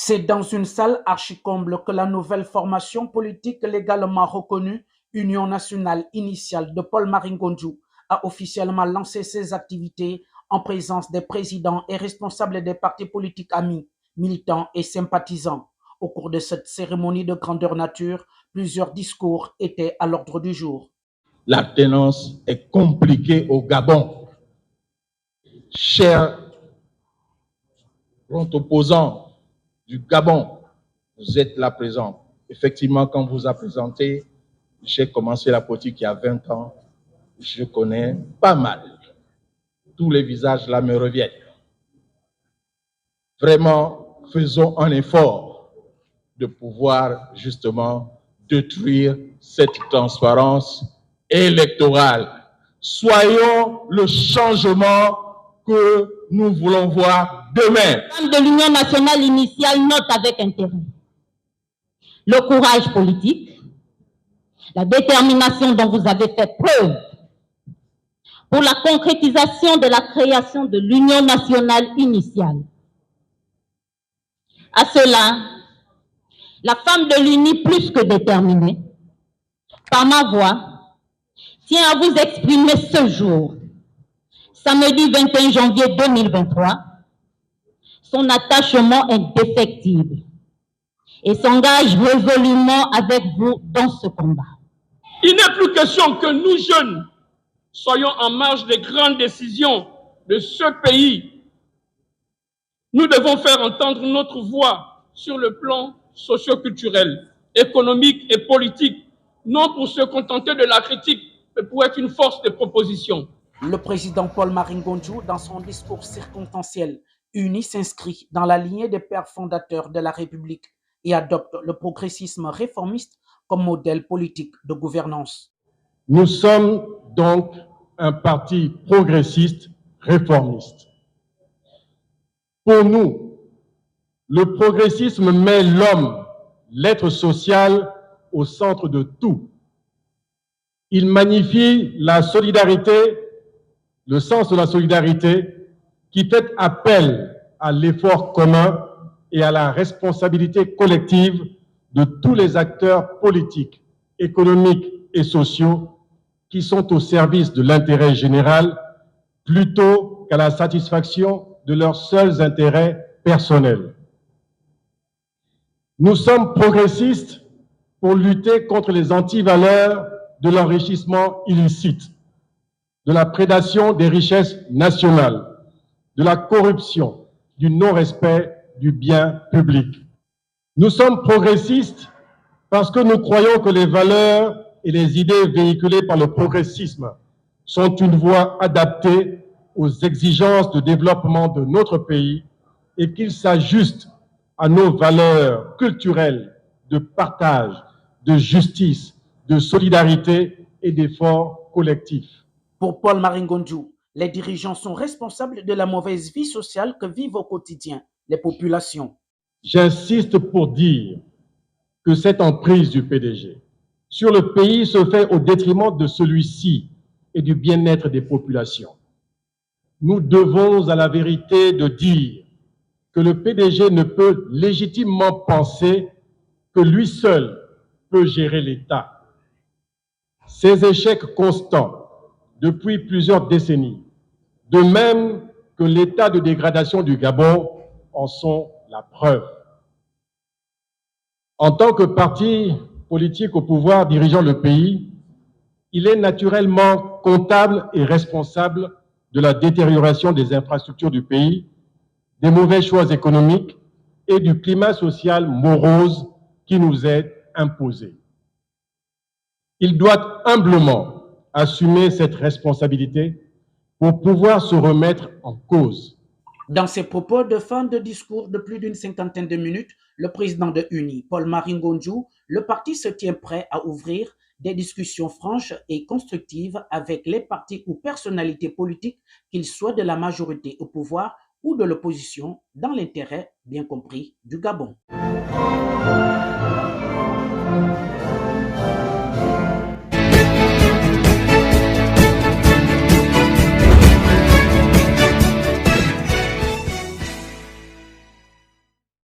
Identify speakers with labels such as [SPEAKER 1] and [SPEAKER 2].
[SPEAKER 1] C'est dans une salle archi-comble que la nouvelle formation politique légalement reconnue, Union nationale initiale de Paul-Marie Ngondiou, a officiellement lancé ses activités en présence des présidents et responsables des partis politiques amis, militants et sympathisants. Au cours de cette cérémonie de grandeur nature, plusieurs discours étaient à l'ordre du jour.
[SPEAKER 2] La tenance est compliquée au Gabon. Chers opposants du Gabon, vous êtes là présents. Effectivement, quand vous a présenté, j'ai commencé la politique il y a 20 ans. Je connais pas mal. Tous les visages là me reviennent. Vraiment, faisons un effort de pouvoir justement détruire cette transparence électorale. Soyons le changement que nous voulons voir demain.
[SPEAKER 3] De l'Union nationale initiale note avec intérêt le courage politique, la détermination dont vous avez fait preuve pour la concrétisation de la création de l'Union nationale initiale. À cela, la femme de l'UNI plus que déterminée, par ma voix, tient à vous exprimer ce jour, samedi 21 janvier 2023, son attachement indéfectible et s'engage résolument avec vous dans ce combat.
[SPEAKER 4] Il n'est plus question que nous, jeunes, soyons en marge des grandes décisions de ce pays. Nous devons faire entendre notre voix sur le plan socio-culturel, économique et politique, non pour se contenter de la critique, mais pour être une force de proposition.
[SPEAKER 1] Le président Paul-Marie Ngondiou, dans son discours circonstanciel, UNI s'inscrit dans la lignée des pères fondateurs de la République et adopte le progressisme réformiste comme modèle politique de gouvernance.
[SPEAKER 2] Nous sommes donc un parti progressiste réformiste. Pour nous, le progressisme met l'homme, l'être social, au centre de tout. Il magnifie la solidarité, le sens de la solidarité, qui fait appel à l'effort commun et à la responsabilité collective de tous les acteurs politiques, économiques et sociaux qui sont au service de l'intérêt général plutôt qu'à la satisfaction de leurs seuls intérêts personnels. Nous sommes progressistes pour lutter contre les antivaleurs de l'enrichissement illicite, de la prédation des richesses nationales, de la corruption, du non-respect du bien public. Nous sommes progressistes parce que nous croyons que les valeurs et les idées véhiculées par le progressisme sont une voie adaptée aux exigences de développement de notre pays et qu'ils s'ajustent à nos valeurs culturelles de partage, de justice, de solidarité et d'efforts collectifs.
[SPEAKER 1] Pour Paul-Marie Ngondiou, les dirigeants sont responsables de la mauvaise vie sociale que vivent au quotidien les populations.
[SPEAKER 2] J'insiste pour dire que cette emprise du PDG sur le pays se fait au détriment de celui-ci et du bien-être des populations. Nous devons à la vérité de dire que le PDG ne peut légitimement penser que lui seul peut gérer l'État. Ces échecs constants depuis plusieurs décennies, de même que l'état de dégradation du Gabon, en sont la preuve. En tant que parti politique au pouvoir dirigeant le pays, il est naturellement comptable et responsable de la détérioration des infrastructures du pays, des mauvais choix économiques et du climat social morose qui nous est imposé. Il doit humblement assumer cette responsabilité pour pouvoir se remettre en cause.
[SPEAKER 1] Dans ses propos de fin de discours de plus d'une cinquantaine de minutes, le président de UNI, Paul-Marie Ngondiou, le parti se tient prêt à ouvrir des discussions franches et constructives avec les partis ou personnalités politiques, qu'ils soient de la majorité au pouvoir ou de l'opposition, dans l'intérêt, bien compris, du Gabon.